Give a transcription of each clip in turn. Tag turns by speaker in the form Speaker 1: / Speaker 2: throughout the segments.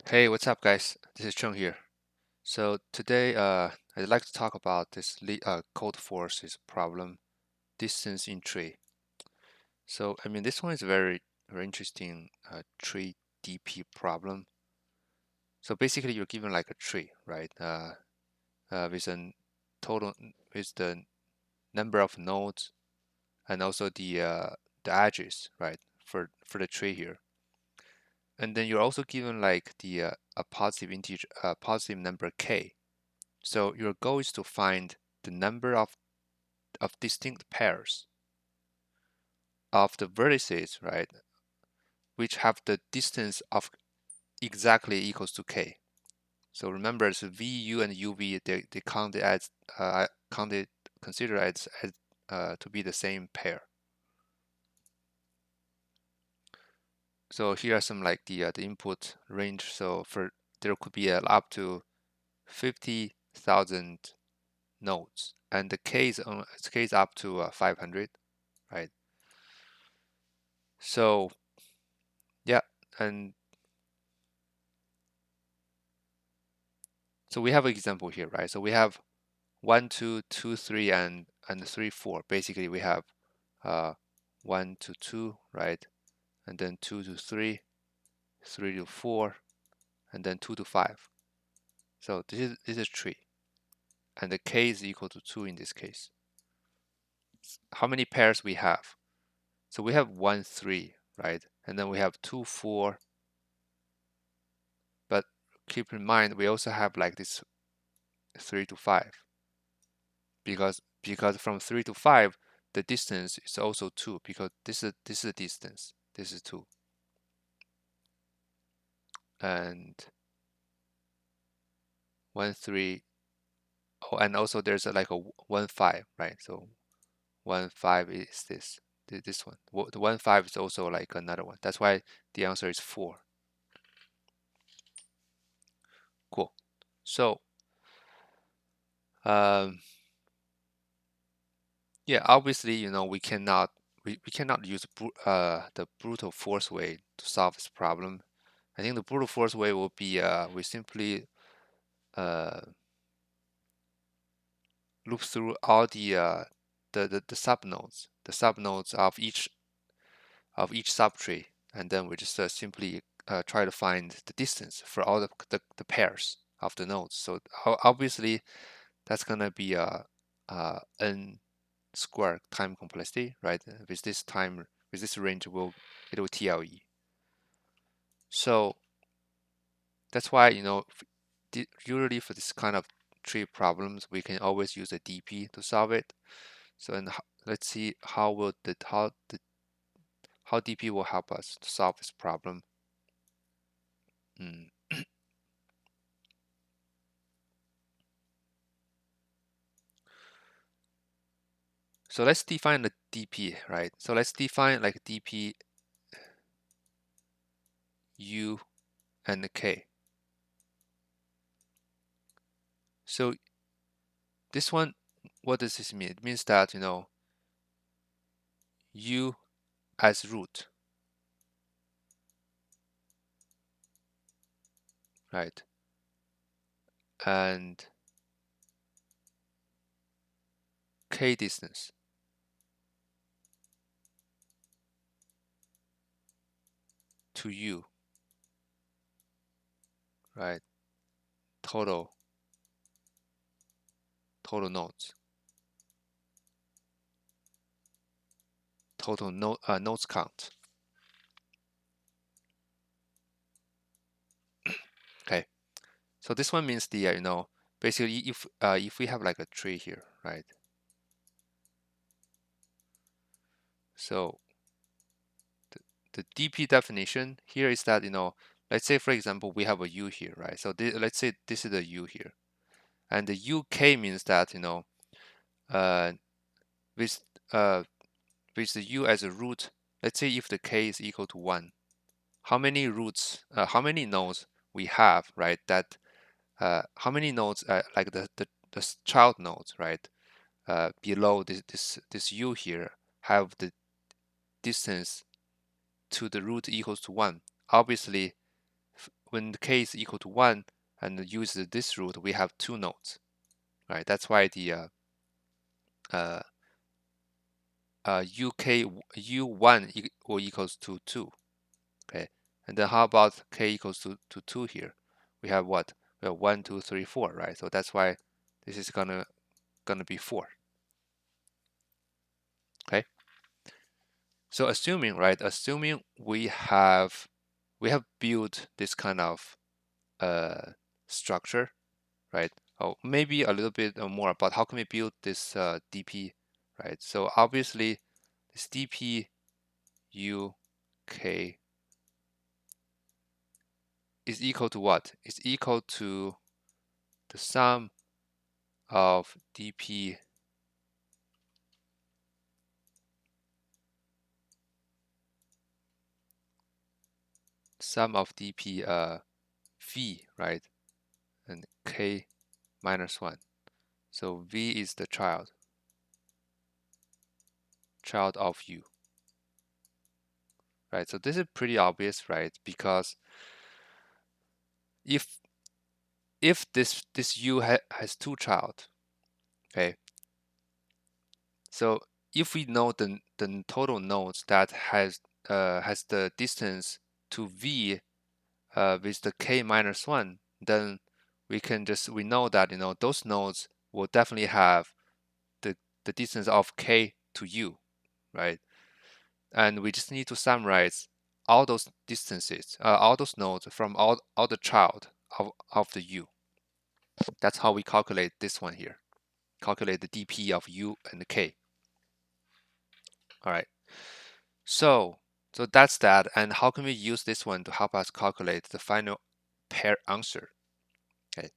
Speaker 1: Hey, what's up, guys? This is Chung here. So today, I'd like to talk about this Codeforces problem, distance in tree. So, I mean, this one is a very interesting tree DP problem. So basically, you're given like a tree, right? With a total with the number of nodes and also the edges, right? For the tree here, and then you're also given like a positive integer, positive number k. So your goal is to find the number of distinct pairs of the vertices, right, which have the distance of exactly equals to k. So remember, so V, U, and UV they counted as counted considered as to be the same pair. So here are some like the input range. So for there could be up to 50,000 nodes, and the k is up to 500, right? So yeah, and so we have an example here, right? So we have 1, 2, 2, 3, and 3, 4. Basically, we have 1 to 2, right? And then 2 to 3, 3 to 4, and then 2 to 5. So this is tree, and the k is equal to 2 in this case. How many pairs we have? So we have 1, 3, right? And then we have 2, 4. But keep in mind, we also have like this 3 to 5. Because from 3 to 5 the distance is also 2, because this is a distance, this is 2, and 1 3. Oh, and also there's like a 1 5, right? So 1 5 is this one. The 1 5 is also like another one. That's why the answer is 4. Cool. So um yeah, obviously, we cannot use the brute force way to solve this problem. I think the brute force way will be we simply uh, loop through all the subnodes of each subtree, and then we just simply try to find the distance for all the pairs of the nodes. So obviously that's gonna be n squared time complexity, right? With this range, it will TLE. So that's why usually for this kind of tree problems, we can always use a DP to solve it. So and let's see how DP will help us to solve this problem. Mm. So let's define the DP, right? So let's define like DP U and K. So this one, what does this mean? It means that U as root, right? And K distance to U, right? Total nodes, total nodes count. Okay, so this one means basically if we have like a tree here, right? So the DP definition here is that let's say for example we have a U here, right? So let's say this is a U here, and the UK means that uh, with uh, with the U as a root. Let's say if the K is equal to 1, how many how many nodes we have, right? That how many nodes, like the child nodes, right? Below this U here have the distance to the root equals to 1. Obviously, when the k is equal to 1 and use this root, we have 2 nodes, right? That's why the u1 will equals to 2, okay? And then how about k equals to 2 here? We have what? We have 1, 2, 3, 4, right? So that's why this is gonna be 4, okay? So assuming we have built this kind of structure, right? Oh, maybe a little bit more about how can we build this dp, right? So obviously this dp u k is equal to what? It's equal to the sum of dp v, right? And k minus 1. So v is the child of u, right? So this is pretty obvious, right? Because if this u has 2 child, okay, so if we know the total nodes that has the distance to v with the k minus 1, then we know that those nodes will definitely have the distance of k to u, right? And we just need to summarize all those distances, all those nodes from all the child of the u. That's how we calculate this one here. Calculate the dp of u and k. All right. So that's that. And how can we use this one to help us calculate the final pair answer? Okay.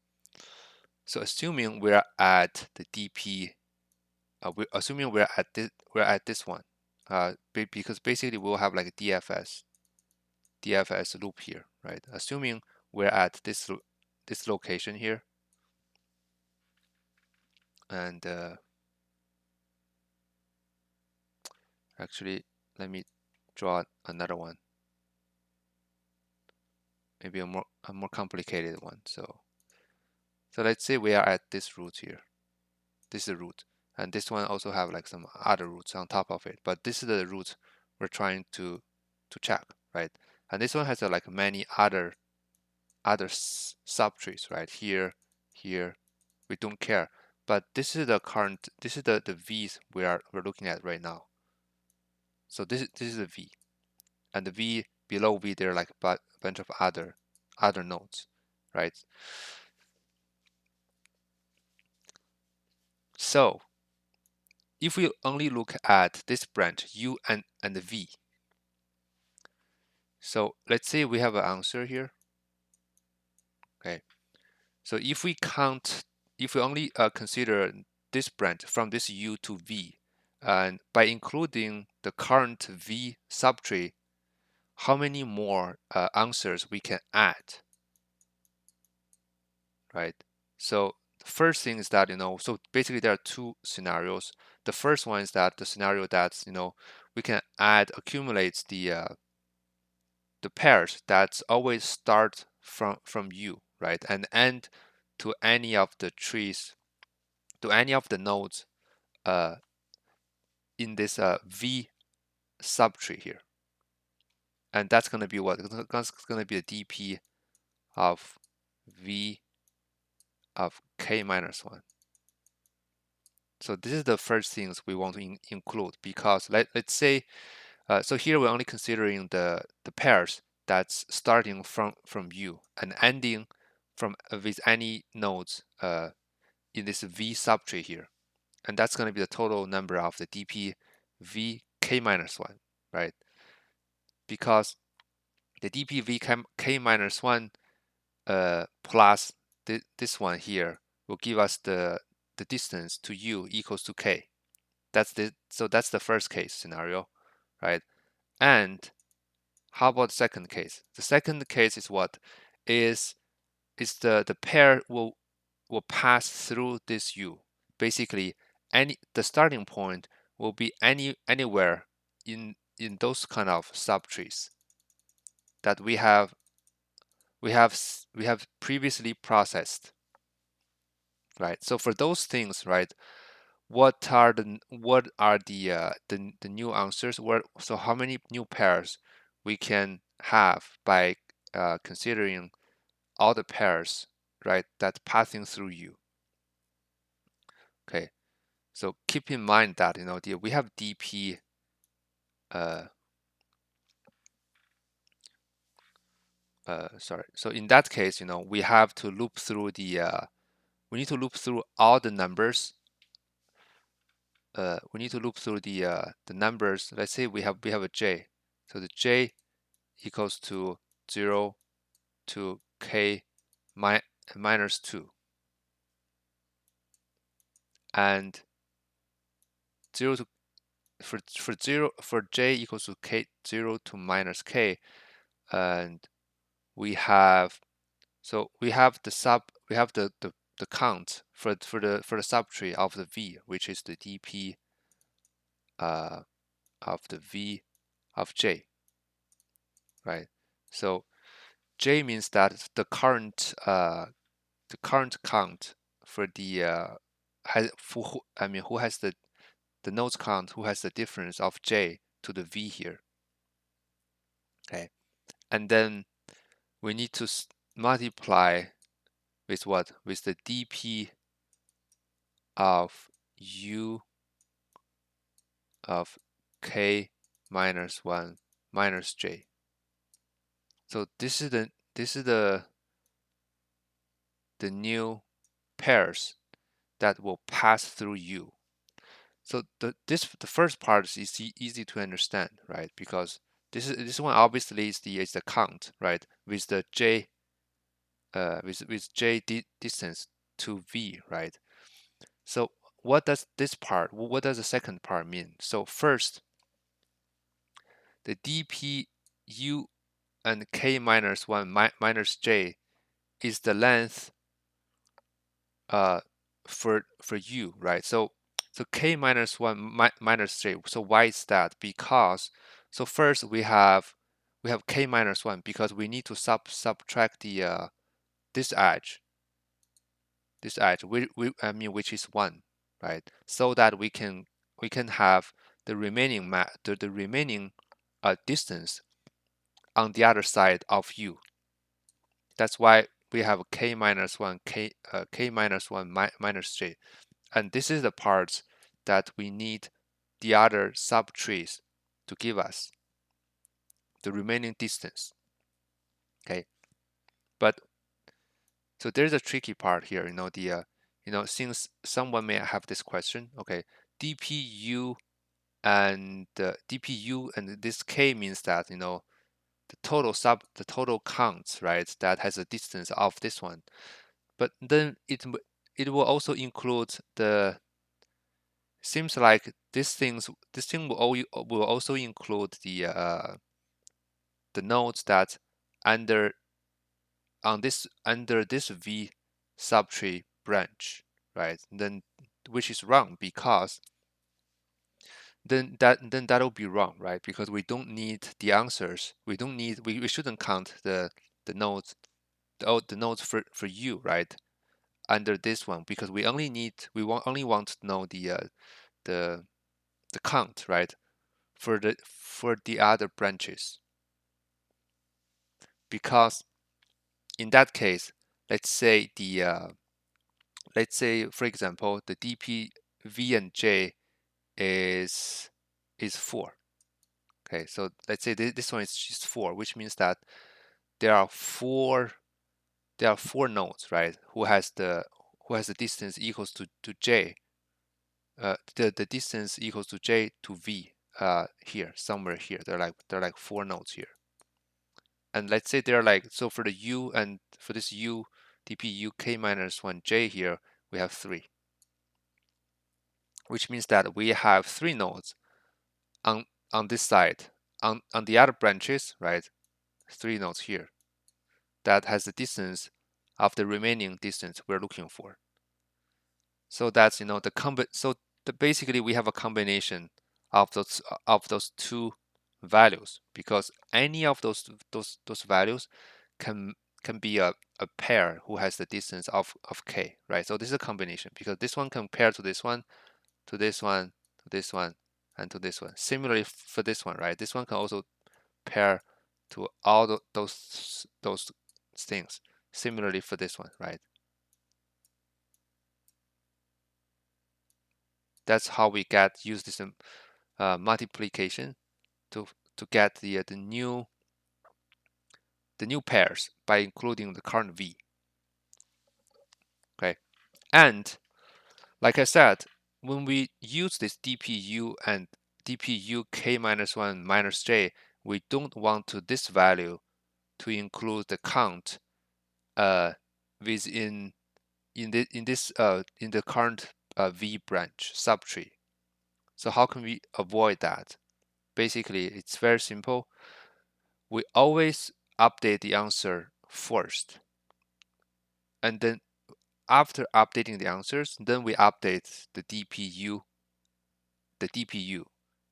Speaker 1: So assuming we're at the dp, assuming we're at this one, because basically we'll have like a DFS loop here, right? Assuming we're at this location here, and actually let me draw another one, maybe a more complicated one. So let's say we are at this root here. This is the root, and this one also have like some other roots on top of it. But this is the root we're trying to check, right? And this one has like many other subtrees, right? Here, we don't care. But this is the v's we're looking at right now. So this is the v, and the v below v there are like a bunch of other nodes, right? So if we only look at this branch u and v, so let's say we have an answer here, okay? So if we only consider this branch from this u to v, and by including the current v subtree, how many more answers we can add, right? So the first thing is that so basically there are 2 scenarios. The first one is that the scenario that we can accumulate the pairs that always start from u, right, and end to any of the trees, to any of the nodes in this v subtree here, and that's going to be what? That's going to be a dp of v of k minus 1. So this is the first things we want to include, because let's say so here we're only considering the pairs that's starting from u and ending from with any nodes in this v subtree here, and that's going to be the total number of the dp v k minus 1, right? Because the dp v k minus 1 plus this one here will give us the distance to u equals to k. So that's the first case scenario, right? And how about the second case? The second case is what? Is the pair will pass through this u. Basically, the starting point will be anywhere in those kind of subtrees that we have we have previously processed, right? So for those things, right, what are the new answers? So how many new pairs we can have by considering all the pairs, right, that's passing through U. Okay, so keep in mind that we have dp. Sorry. So in that case, we have to loop through we need to loop through all the numbers. We need to loop through the numbers. Let's say we have a j. So the j equals to 0 to k minus 2, and 0 to for j equals to k 0 to minus k, and we have the count for the subtree of the v, which is the dp uh, of the v of j, right? So j means that the current count for the who has the nodes count, who has the difference of j to the v here. Okay, and then we need to multiply with what? With the dp of u of k minus 1 minus j. So this is the new pairs that will pass through u. So the first part is easy to understand, right? Because this one obviously is the count, right? With the j with j distance to v, right? So what does the second part mean? So first, the dp u and k minus 1 minus j is the length for u, right? So k minus 1 minus j. So why is that? Because so first we have k minus 1 because we need to subtract the this edge, which is 1, right? So that we can have the remaining the remaining distance on the other side of u. That's why we have k minus 1 k minus 1 minus j, and this is the parts that we need the other subtrees to give us the remaining distance. Okay, but so there's a tricky part here. Since someone may have this question, okay, dpu and dpu and this k means that the total counts, right? That has a distance of this one, but then it will also include the seems like this thing will also include the nodes that under this v subtree branch, right? Then which is wrong because then that'll be wrong, right? Because we don't need the answers. We shouldn't count the nodes the nodes for u, right? Under this one, because we only want to know the count, right? For the other branches. Because in that case, let's say for example the dp v and j is 4. Okay, so let's say this one is just 4, which means that there are four nodes, right? Who has the distance equals to j, the distance equals to j to v here, somewhere here. They're like 4 nodes here. And let's say they're like, so for the u and for this u dp k minus 1 j here, we have 3, which means that we have 3 nodes on this side. On the other branches, right? 3 nodes here that has the distance of the remaining distance we're looking for. So that's basically we have a combination of those two values, because any of those values can can be a pair who has the distance of k, right? So this is a combination because this one can pair to this one, to this one, to this one, and to this one. Similarly for this one, right? This one can also pair to all those things. Similarly for this one, right? That's how we use this multiplication to get the new pairs by including the current v. Okay, and like I said, when we use this dpu and dpu k minus 1 minus j, we don't want this value to include the count within in the current v branch subtree. So how can we avoid that? Basically, it's very simple. We always update the answer first, and then after updating the answers, then we update the DPU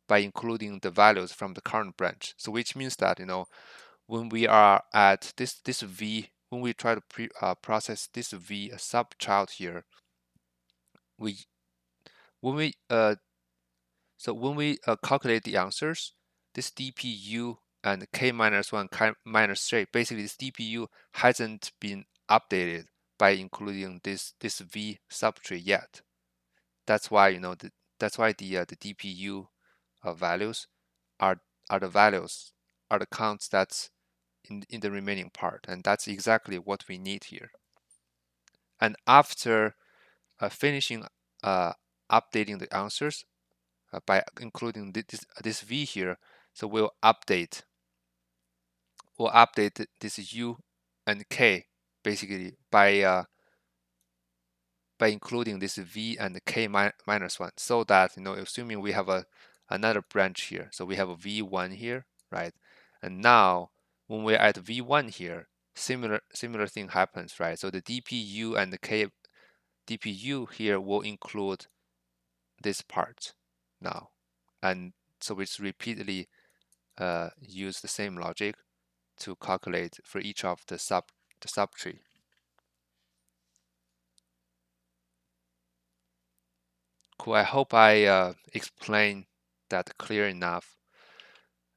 Speaker 1: by including the values from the current branch. So which means that when we are at this v, when we try to process this v subchild here, we when we calculate the answers, this DPU and k minus 1 minus j, basically this DPU hasn't been updated by including this v subtree yet. That's why that's why the DPU values are the counts that's in the remaining part, and that's exactly what we need here. And after finishing updating the answers by including this v here, so we'll update this u and k basically by including this v and k minus 1, so that assuming we have another branch here, so we have a v1 here, right? And now when we're at v1 here, similar thing happens, right? So the dpu and the k dpu here will include this part now, and so it's repeatedly use the same logic to calculate for each of the subtree. Cool. I hope I explained that clear enough,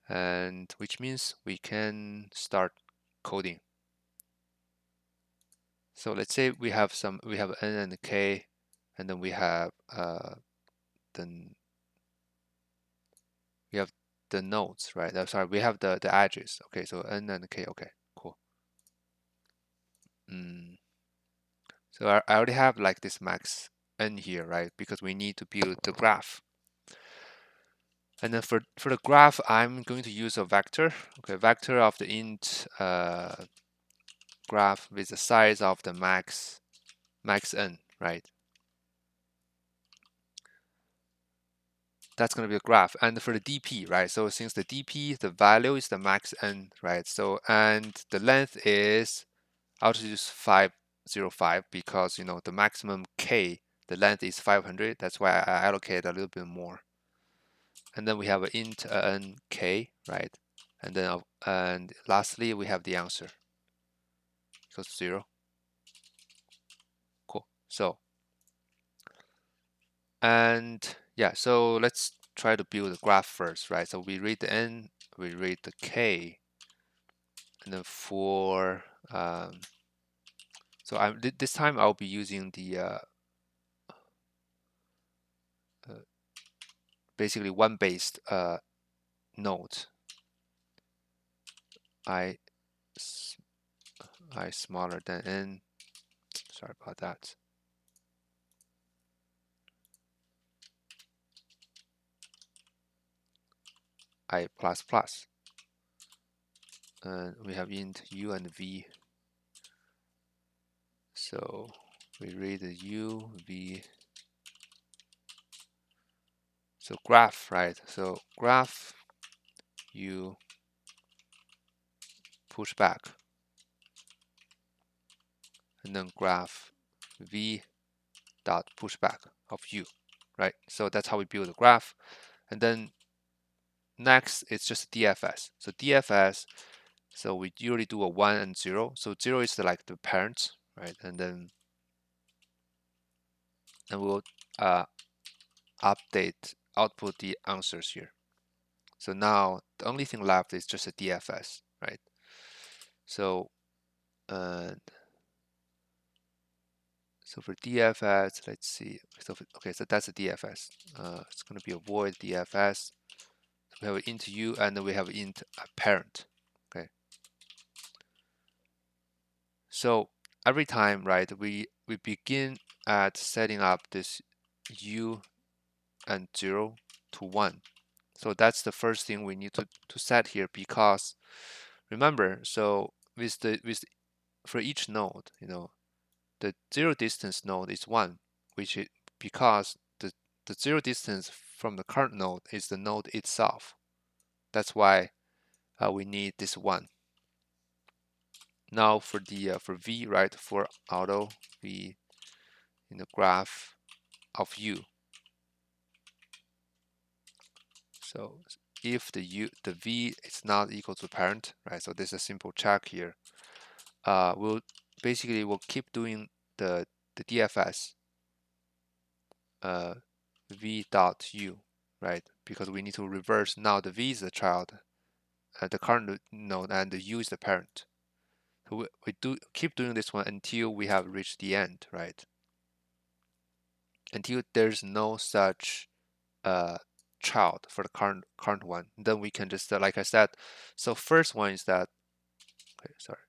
Speaker 1: and which means we can start coding. So let's say we have n and k, and then we have the nodes, right? Sorry, we have the edges. Okay, so n and k. Okay, cool. So I already have like this max n here, right? Because we need to build the graph. And then for the graph, I'm going to use a vector. Okay, vector of the int graph with the size of the max n, right? That's going to be a graph. And for the dp, right? So since the dp, the value is the max n, right? So and the length is, I'll just use 505 because the maximum k, the length is 500. That's why I allocate a little bit more. And then we have an int n k, right? And then and lastly we have the answer equals 0. Cool. So and yeah, so let's try to build a graph first, right? So we read the n, we read the k, and then for so this time I'll be using the basically one based node. I smaller than n. Sorry about that. I plus plus. And we have int u and v. So we read the u, v. So graph, right? So graph u push back, and then graph v dot pushback of u, right? So that's how we build a graph. And then next it's just DFS. So DFS So we usually do a 1 and 0. So 0 is like the parent, right? And then we'll output the answers here. So now the only thing left is just a DFS, right? So so for DFS, let's see. So okay, so that's a DFS. It's going to be a void DFS. So we have int u and then we have int parent. Okay. So every time, right, we begin at setting up this u and 0 to 1. So that's the first thing we need to set here, because remember, so for each node, the zero distance node is 1, which is because the zero distance from the current node is the node itself. That's why we need this 1. Now for the for v, right, for auto v in the graph of u. So if the v is not equal to parent, right? So this is a simple check here. We'll keep doing the DFS v dot u, right? Because we need to reverse now the v is the child, the current node, and the u is the parent. So we do keep doing this one until we have reached the end, right? Until there's no such child for the current one. Then we can just like I said. So first one is that. Okay, sorry.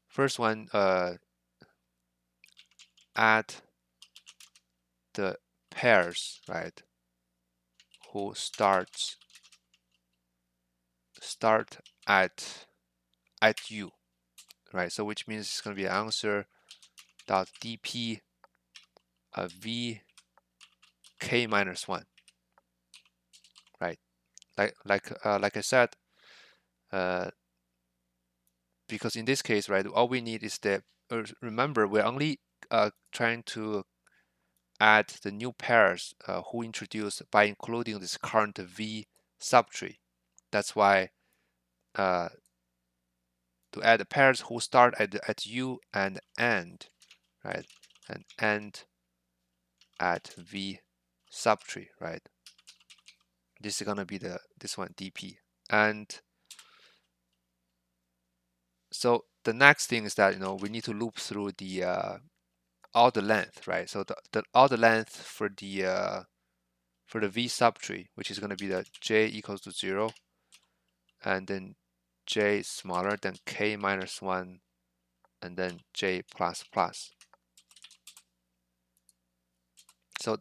Speaker 1: First one, add the pairs, right? Who start at u, right? So which means it's going to be answer dot dp v k minus 1, right? Like I said, because in this case, right, all we need is the remember we're only trying to add the new pairs who introduced by including this current v subtree. That's why to add pairs who start at u and end, right, and end at v subtree, right? This is gonna be this one dp. And so the next thing is that we need to loop through the all the length, right? So all the length for the v subtree, which is going to be the j equals to 0, and then j is smaller than k minus 1, and then j plus plus. So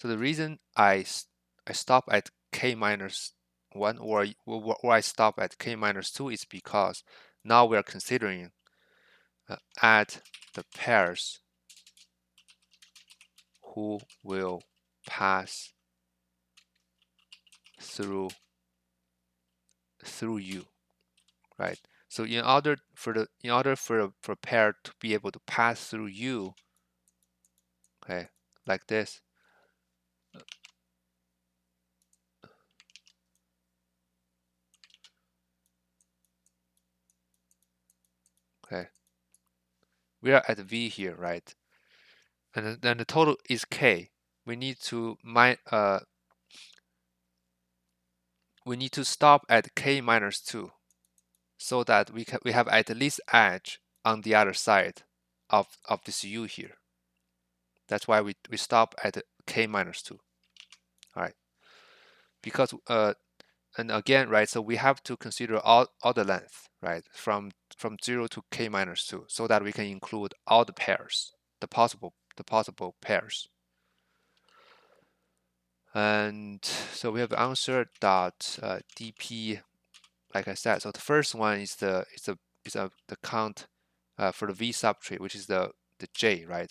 Speaker 1: the reason I stop at k minus 1 or I stop at k minus 2 is because now we are considering add the pairs who will pass through u, right? So in order for a pair to be able to pass through u, okay, like this, okay, we are at v here, right? And then the total is k. We need to stop at k minus 2, so that we have at least edge on the other side of this u here. That's why we stop at k minus 2. All right, because and again, right, so we have to consider all the length, right, from 0 to k minus 2, so that we can include all the pairs, the possible pairs. And so we have answer dot dp, like I said. So the first one is the count for the v subtree, which is the j, right,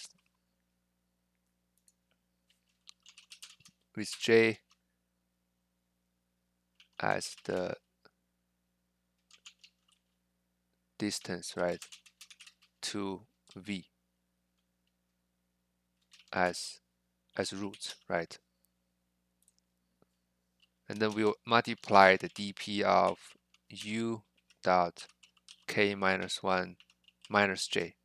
Speaker 1: with j as the distance, right, to v as root, right? And then we'll multiply the dp of u dot k minus 1 minus j.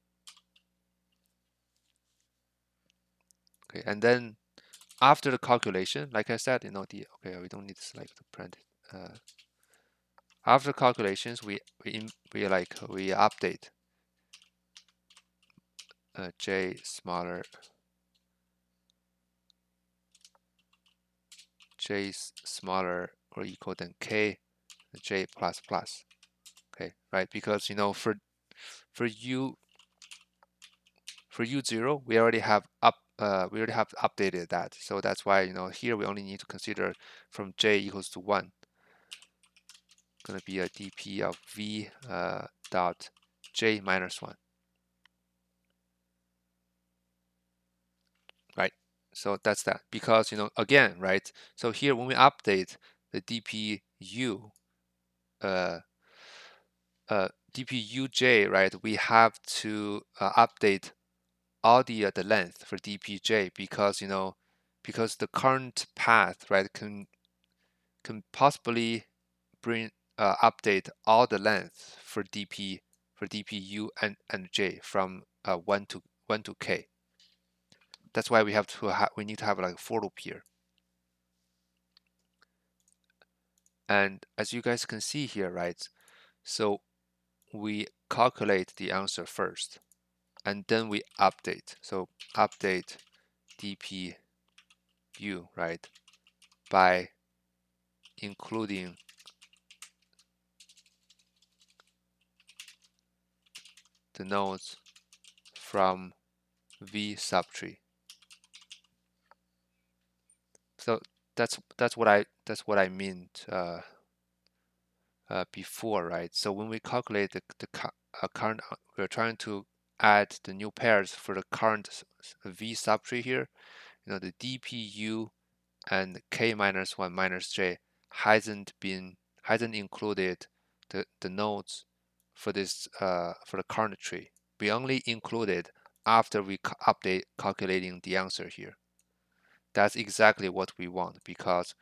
Speaker 1: Okay, and then after the calculation, like I said, okay, we don't need to select the print. After calculations, we update j smaller, j smaller or equal than k, j plus plus. Okay, right? Because for u for u0, we already have updated that. So that's why here we only need to consider from j equals to 1. Going to be a dp of v dot j minus 1. Right? So that's that. Because again, right? So here when we update the dpu dpuj, right? We have to update all the length for dpj because the current path, right, can possibly bring update all the length for dpu and j from 1 to k. That's why we need to have like a for loop here. And as you guys can see here, right? So we calculate the answer first, and then we update. So update dpu, right, by including the nodes from V subtree. So that's what I meant before, right? So when we calculate the current, we're trying to add the new pairs for the current V subtree here. The dpu and k minus 1 minus j hasn't included the nodes for this for the current tree. We only included after we update calculating the answer here. That's exactly what we want, because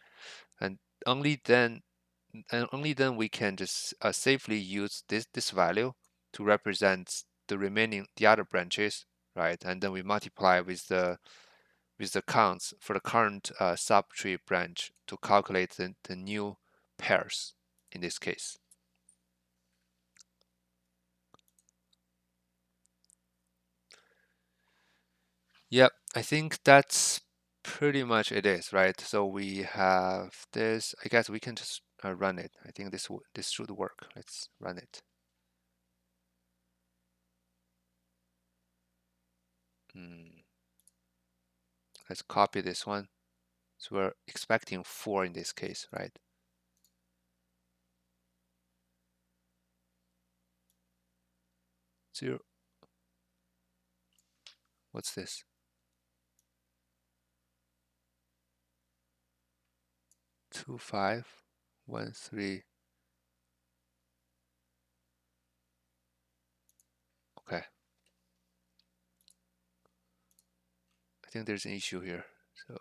Speaker 1: and only then we can just safely use this value to represent the other branches, right? And then we multiply with the counts for the current subtree branch to calculate the new pairs in this case. Yep, I think that's pretty much it is, right? So we have this. I guess we can just run it. I think this should work. Let's run it. Let's copy this one. So we're expecting 4 in this case, right? 0. What's this? 2, 5, 1, 3. Okay. I think there's an issue here. So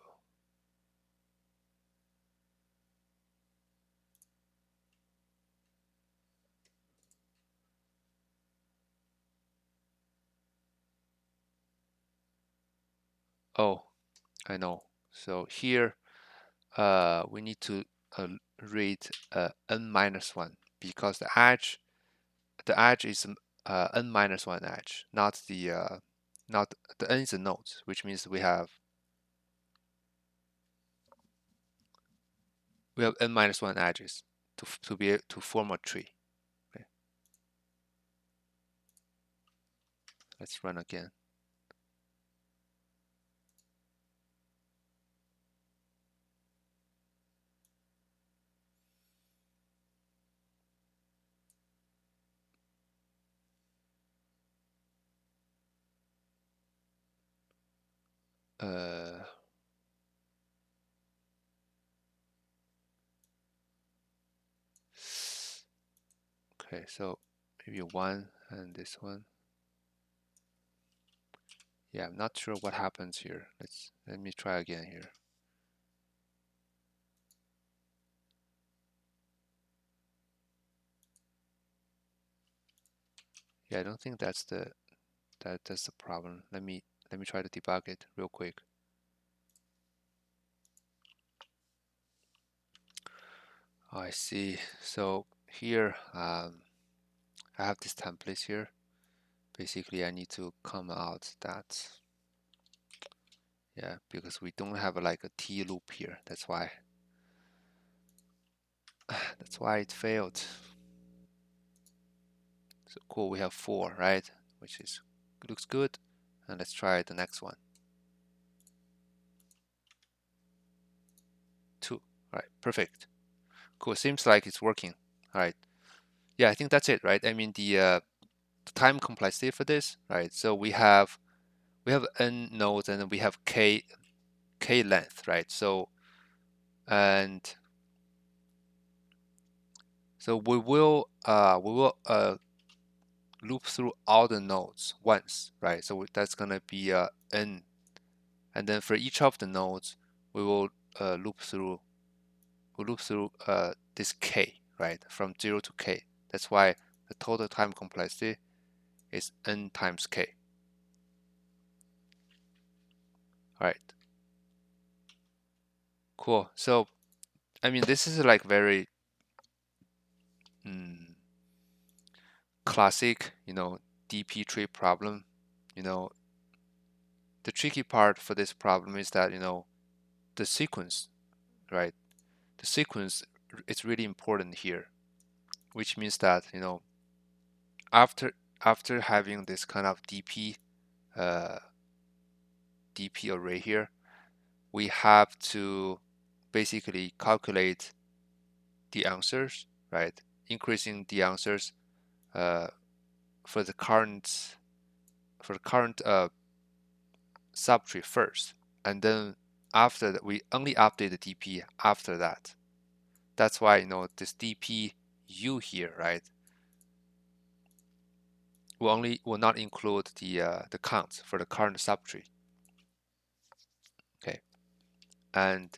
Speaker 1: oh, I know. So here we need to read n minus 1 because the edge is n minus 1 edge, not the n is a node, which means we have n minus 1 edges to form a tree. Okay. Let's run again. Okay, so maybe 1 and this one. Yeah, I'm not sure what happens here. Let me try again here. Yeah, I don't think that's the problem. Let me try to debug it real quick. Oh, I see. So here, I have this template here. Basically, I need to come out that, yeah, because we don't have like a T loop here. That's why. That's why it failed. So cool, we have 4, right? Which is looks good. And let's try the next one. 2. All right, perfect. Cool. Seems like it's working. All right. Yeah, I think that's it, right? I mean the time complexity for this, right? So we have n nodes and then we have k length, right? So and so we will loop through all the nodes once, right? So that's gonna be n, and then for each of the nodes, we will loop through this k, right, from 0 to k. That's why the total time complexity is n times k. All right, cool. So I mean, this is like very classic, DP tree problem. You know, the tricky part for this problem is that the sequence, right? The sequence is really important here, which means that after having this kind of uh, DP array here, we have to basically calculate the answers, right? Increasing the answers uh, for the current subtree first, and then after that we only update the DP after that. That's why this DP U here, right, will not include the count for the current subtree. Okay, and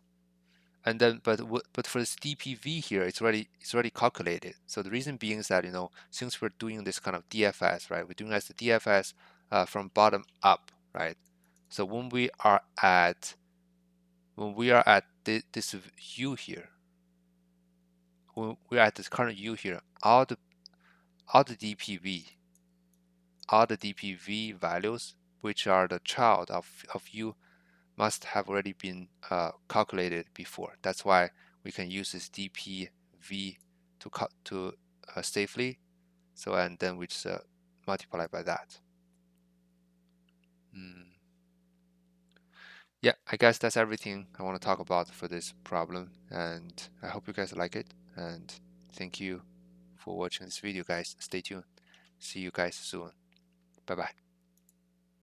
Speaker 1: then but for this DPV here, it's already calculated. So the reason being is that since we're doing this kind of DFS, right, we're doing as the DFS from bottom up, right? So when we are at this U here, when we're at this current U here, all the DPV values, which are the child of U, must have already been calculated before. That's why we can use this DPV to safely. So and then we just multiply by that. Yeah, I guess that's everything I want to talk about for this problem, and I hope you guys like it, and thank you for watching this video, guys. Stay tuned. See you guys soon. Bye bye.